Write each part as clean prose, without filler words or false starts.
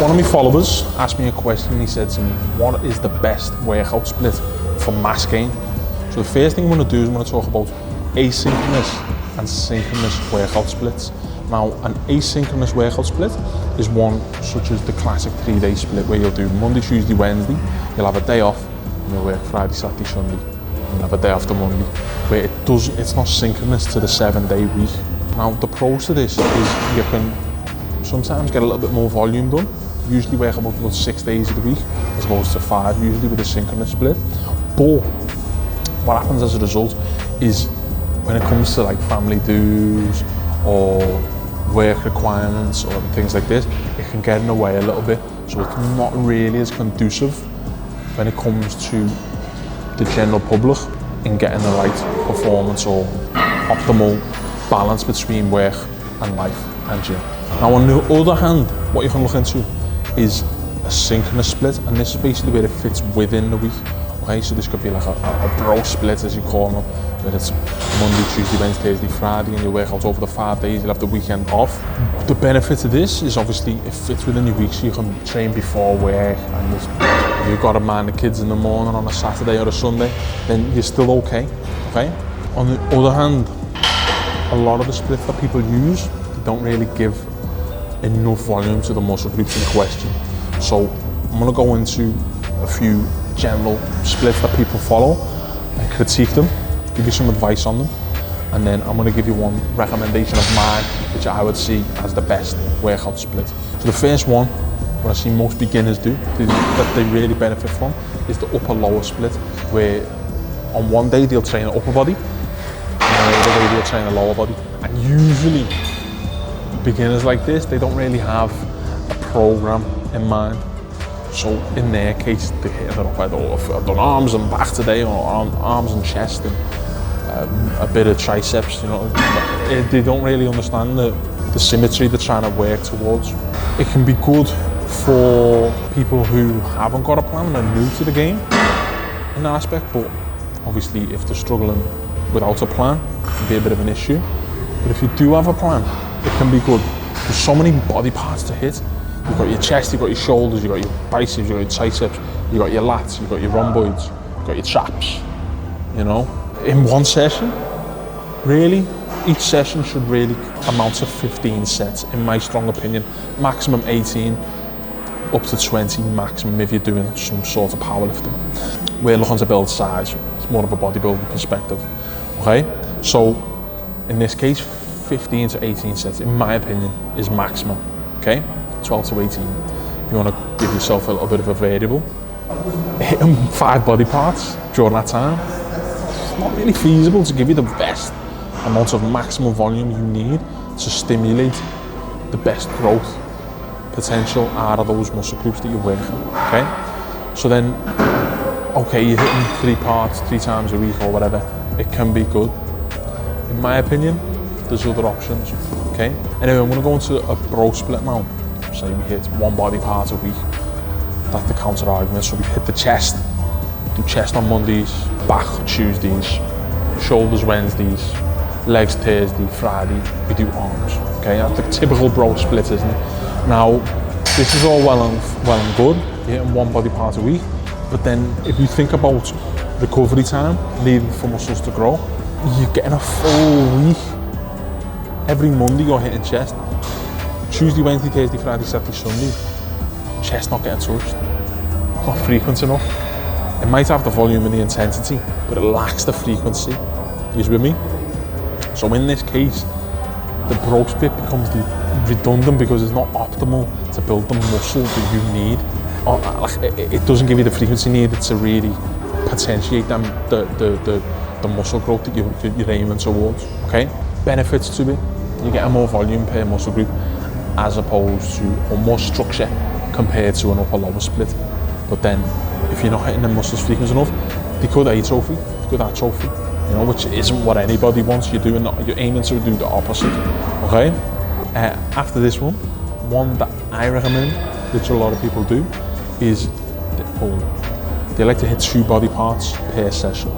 One of my followers asked me a question and he said to me, what is the best workout split for mass gain? So the first thing I'm going to do is I'm going to talk about asynchronous and synchronous workout splits. Now, an asynchronous workout split is one such as the classic 3-day split where you'll do Monday, Tuesday, Wednesday, you'll have a day off, and you'll work Friday, Saturday, Sunday, and you'll have a day off the Monday, where it's not synchronous to the 7-day week. Now, the pros to this is you can sometimes get a little bit more volume done, usually work about 6 days of the week, as opposed to 5 usually with a synchronous split. But what happens as a result is when it comes to like family dues or work requirements or things like this, it can get in the way a little bit. So it's not really as conducive when it comes to the general public in getting the right performance or optimal balance between work and life and gym. Now on the other hand, what you can look into is a synchronous split, and this is basically where it fits within the week. Okay, so this could be like a bro split, as you call them, where it's Monday, Tuesday, Wednesday, Thursday, Friday, and you work out over the 5 days, you'll have the weekend off. The benefit of this is obviously it fits within your week, so you can train before work, and if you've got to mind the kids in the morning on a Saturday or a Sunday, then you're still okay. On the other hand, a lot of the splits that people use, they don't really give enough volume to the muscle groups in question. So I'm going to go into a few general splits that people follow and critique them, give you some advice on them, and then I'm going to give you one recommendation of mine which I would see as the best workout split. So the first one, what I see most beginners do, that they really benefit from, is the upper-lower split, where on one day they'll train the upper body and the other day they'll train the lower body. And usually beginners like this, they don't really have a program in mind. So in their case, they hit it up, I've done arms and back today, or arms and chest, and a bit of triceps, you know. They don't really understand the symmetry they're trying to work towards. It can be good for people who haven't got a plan and are new to the game in that aspect, but obviously if they're struggling without a plan, it can be a bit of an issue. But if you do have a plan, it can be good. There's so many body parts to hit. You've got your chest, you've got your shoulders, you've got your biceps, you've got your triceps, you've got your lats, you've got your rhomboids, you've got your traps, you know. In one session, really, each session should really amount to 15 sets, in my strong opinion. Maximum 18, up to 20 maximum if you're doing some sort of powerlifting. We're looking to build size, it's more of a bodybuilding perspective, okay? So, in this case, 15 to 18 sets, in my opinion, is maximum, okay? 12 to 18. If you want to give yourself a little bit of a variable, hitting 5 body parts during that time, it's not really feasible to give you the best amount of maximum volume you need to stimulate the best growth potential out of those muscle groups that you're working, okay? So then, okay, you're hitting 3 parts 3 times a week or whatever, it can be good. In my opinion, there's other options, okay? Anyway, I'm going to go into a bro split now. Say we hit 1 body part a week. That's the counter argument. So we hit the chest, do chest on Mondays, back Tuesdays, shoulders Wednesdays, legs Thursday, Friday, we do arms. Okay, that's the typical bro split, isn't it? Now, this is all well and good, you're hitting 1 body part a week, but then if you think about recovery time needed for muscles to grow, you're getting a full week. Every Monday you're hitting chest. Tuesday, Wednesday, Thursday, Friday, Saturday, Sunday, chest not getting touched. Not frequent enough. It might have the volume and the intensity, but it lacks the frequency. You with me? So in this case, the bro split becomes redundant because it's not optimal to build the muscle that you need. It doesn't give you the frequency needed to really potentiate the muscle growth that you're aiming towards. Okay? Benefits to it: you get a more volume per muscle group, as opposed to, or more structure compared to an upper-lower split. But then, if you're not hitting the muscles frequent enough, they could atrophy, you know, which isn't what anybody wants. You're aiming to do the opposite, okay? After this one that I recommend, which a lot of people do, is they like to hit 2 body parts per session,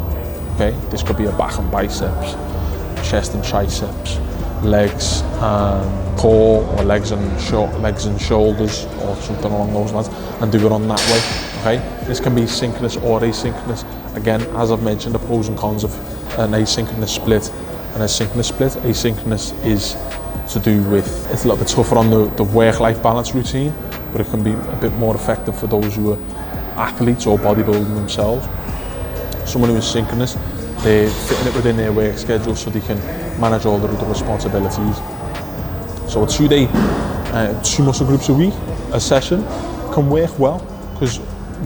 okay? This could be a back and biceps, chest and triceps, legs and core, or legs and shoulders, or something along those lines, and do it on that way. Okay, this can be synchronous or asynchronous. Again, as I've mentioned, the pros and cons of an asynchronous split and a synchronous split. Asynchronous is to do with, it's a little bit tougher on the work-life balance routine, but it can be a bit more effective for those who are athletes or bodybuilding themselves. Someone who is synchronous, they're fitting it within their work schedule so they can manage all the other responsibilities. So a 2-day, 2 muscle groups a week, a session can work well, because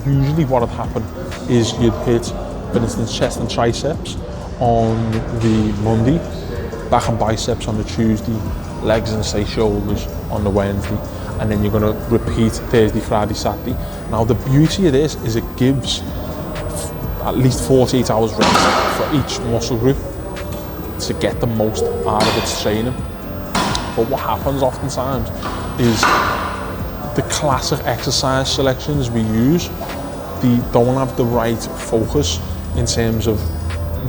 usually what would happen is you'd hit, for instance, chest and triceps on the Monday, back and biceps on the Tuesday, legs and say shoulders on the Wednesday, and then you're going to repeat Thursday, Friday, Saturday. Now the beauty of this is it gives at least 48 hours rest for each muscle group to get the most out of its training. But what happens oftentimes is the classic exercise selections we use, they don't have the right focus in terms of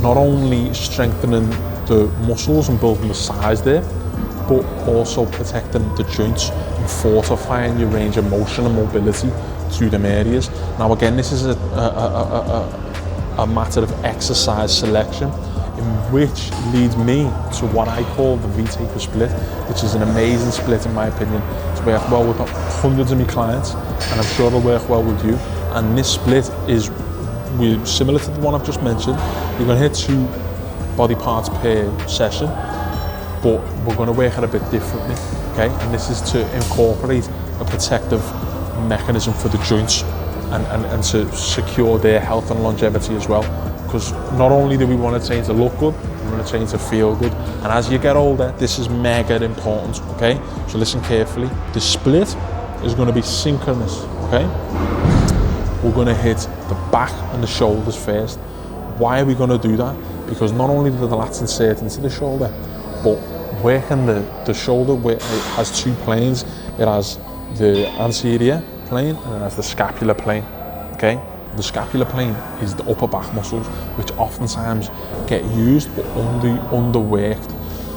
not only strengthening the muscles and building the size there, but also protecting the joints and fortifying your range of motion and mobility to them areas. Now again, this is a matter of exercise selection, in which leads me to what I call the V-taper split, which is an amazing split in my opinion. It's worked well with hundreds of my clients, and I'm sure it'll work well with you. And this split is similar to the one I've just mentioned. You're going to hit 2 body parts per session, but we're going to work it a bit differently, okay? And this is to incorporate a protective mechanism for the joints and to secure their health and longevity as well. Because not only do we want to train to look good, we want to train to feel good. And as you get older, this is mega important, okay? So listen carefully. The split is going to be synchronous, okay? We're going to hit the back and the shoulders first. Why are we going to do that? Because not only do the lats insert into the shoulder, but working the shoulder, where it has 2 planes. It has the anterior plane and it has the scapular plane, okay? The scapular plane is the upper back muscles, which oftentimes get used but underworked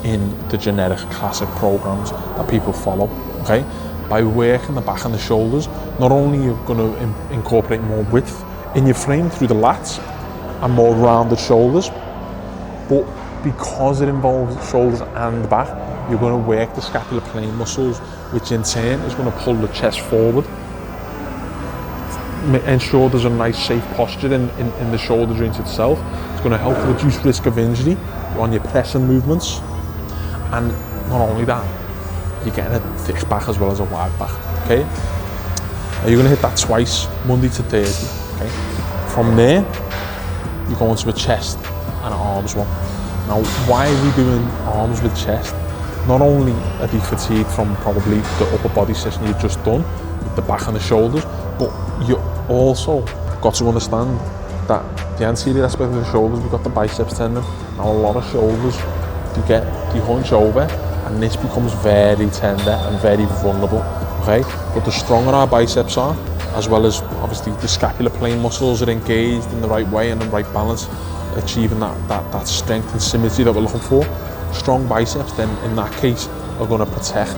in the generic classic programs that people follow, okay? By working the back and the shoulders, not only are you going to incorporate more width in your frame through the lats and more rounded shoulders, but because it involves shoulders and back, you're going to work the scapular plane muscles, which in turn is going to pull the chest forward, ensure there's a nice safe posture in the shoulder joint itself. It's going to help reduce risk of injury on your pressing movements, and not only that, you're getting a thick back as well as a wide back, okay? Now you're going to hit that twice, Monday to Thursday, okay? From there, you go into a chest and an arms one. Now, why are we doing arms with chest? Not only are you fatigued from probably the upper body session you've just done, with the back and the shoulders, but you also got to understand that the anterior aspect of the shoulders, we've got the biceps tendon. Now, a lot of shoulders, they hunch over, and this becomes very tender and very vulnerable, okay? But the stronger our biceps are, as well as obviously the scapular plane muscles are engaged in the right way and the right balance, achieving that strength and symmetry that we're looking for. Strong biceps then in that case are going to protect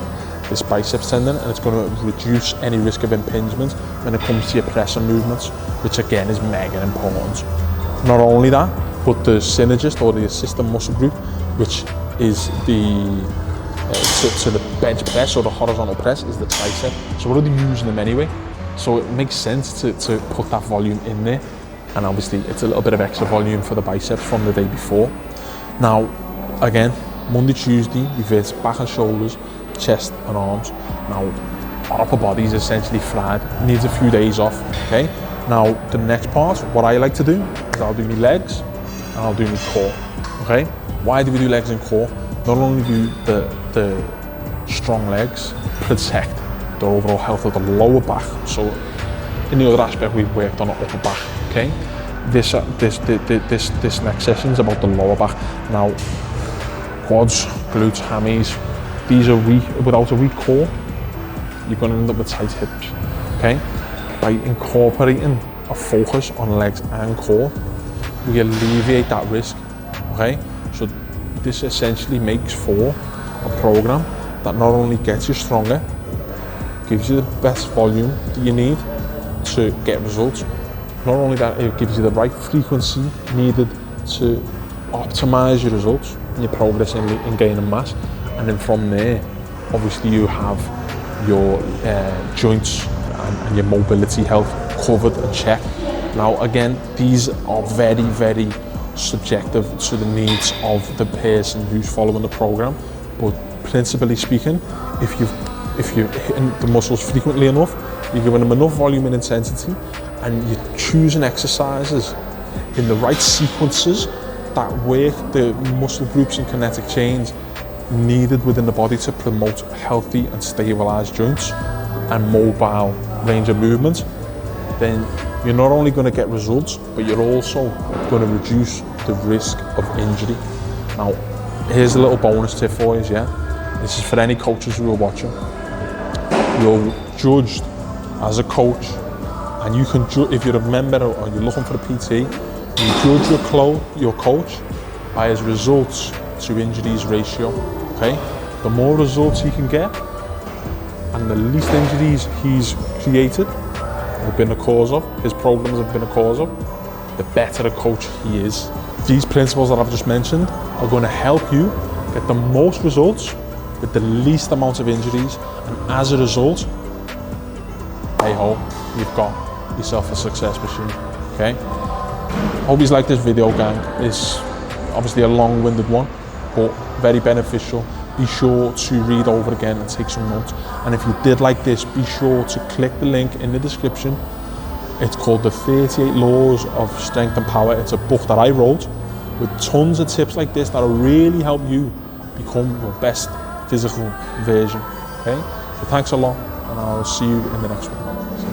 this biceps tendon, and it's going to reduce any risk of impingement when it comes to your pressing movements, which again is mega important. Not only that, but the synergist or the assistant muscle group, which is the to the bench press or the horizontal press, is the tricep. So we're already using them anyway, so it makes sense to put that volume in there. And obviously it's a little bit of extra volume for the biceps from the day before. Now again, Monday, Tuesday, we hit back and shoulders, chest and arms. Now our upper body is essentially fried, needs a few days off, okay? Now the next part, what I like to do is I'll do my legs and I'll do my core, okay? Why do we do legs and core? Not only do the strong legs protect the overall health of the lower back, so in the other aspect we've worked on the upper back, okay? This next session is about the lower back. Now quads, glutes, hammies, these are weak. Without a weak core, you're going to end up with tight hips, okay? By incorporating a focus on legs and core, we alleviate that risk, okay? So this essentially makes for a program that not only gets you stronger, gives you the best volume that you need to get results. Not only that, it gives you the right frequency needed to optimize your results and your progress in gaining mass. And then from there, obviously you have your joints and your mobility health covered and checked. Now again, these are very, very subjective to the needs of the person who's following the program. But principally speaking, if you're hitting the muscles frequently enough, you're giving them enough volume and intensity, and you're choosing exercises in the right sequences that work the muscle groups and kinetic chains needed within the body to promote healthy and stabilized joints and mobile range of movement, then you're not only going to get results, but you're also going to reduce the risk of injury. Now, here's a little bonus tip for you, yeah? This is for any coaches who are watching. You're judged as a coach, and you can if you're a member or you're looking for a PT, you judge your coach by his results to injuries ratio, okay? The more results he can get, and the least injuries he's created, or been a cause of, his programs have been a cause of, the better a coach he is. These principles that I've just mentioned are going to help you get the most results with the least amount of injuries, and as a result, hey ho, you've got yourself a success machine, okay? Hope you like this video, gang. It's obviously a long-winded one, but very beneficial. Be sure to read over again and take some notes. And if you did like this, be sure to click the link in the description. It's called The 38 Laws of Strength and Power. It's a book that I wrote with tons of tips like this that'll really help you become your best physical version, okay? So thanks a lot, and I'll see you in the next one.